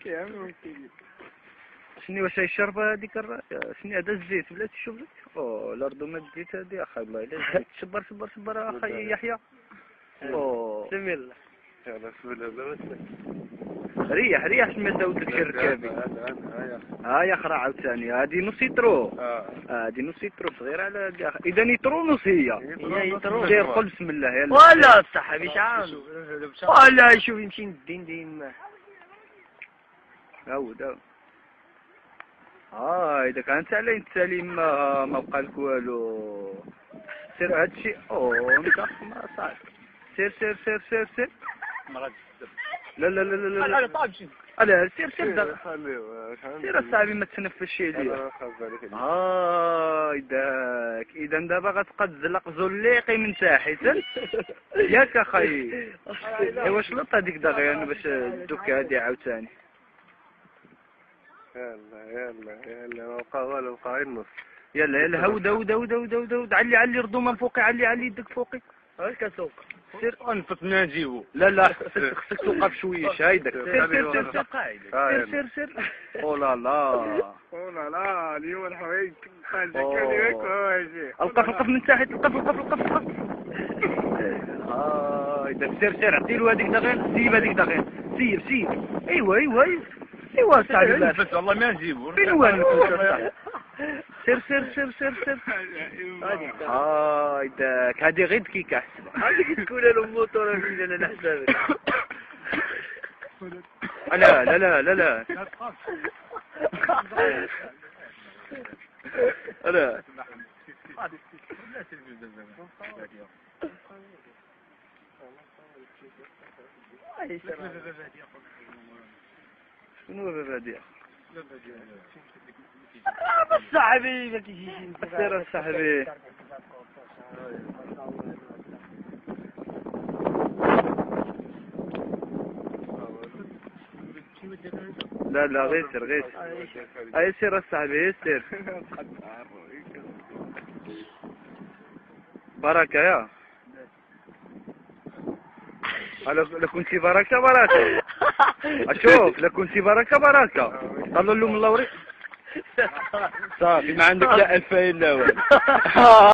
كامل كيجي. شنو واش يشرب هذيك شنو هذا الزيت بلاتي شوف لك. اوه الارض ما الزيت هذه اخي الله الا الزيت. صبر صبر صبر اخي يحيى. اوه بسم الله. يلا بسم الله. ريح ريح شمال داود لك شي ركابي. ها يا خرا عاوتاني هذه نص يترو. هذه نص يترو صغيره على كاع. اذا يترو نص هي. يترو. دير قل بسم الله يلا. ولا الصحابي شعان. ولا شوف يمشي ندين دين ما. عاود عاود. اذا كانت علي انت سليم ما بقى لك والو. سير هادشي اوه نكاح ما صعب. سير سير سير سير سير. لا لا لا لا لا. لا سير سير دغ. سير اصاحبي ما تنفسش عليا. يداك اذا دابا غتبقى تزلق زليقي من تحت ياك اخاي. ايوا شلط هذيك دغيا باش الدك هادي عاوتاني. يلا ما بقى والو بقى غير النص. يلا يلا هود هود هود هود هود هود علي علي ردوما فوقي علي علي يدك فوقي. هاك كسوق. سير نفطنا نجيبو. لا خصك توقف شويش هايدك. سير سير سير سير سير سير. او لا لا. اليوم الحوايج القف من تحت القف. سير سير عطيلو هذيك دغيا سيب هذيك دغيا سيب. ايوا صاحبي بس والله ما نجيبو. فين هو سير داك هادي غير دقيقة احسن. هذيك تكون له الموتور فين انا نحسبك. لا شنو بابا بس صاحبي ما تجيش سير صاحبي. لا غير سير اي سير صاحبي سير. بركة يا لا كنتي بركة اشوف لا كنتي بركة طلعوا له من اللوري صافي ما عندك لا 2000 لا والو.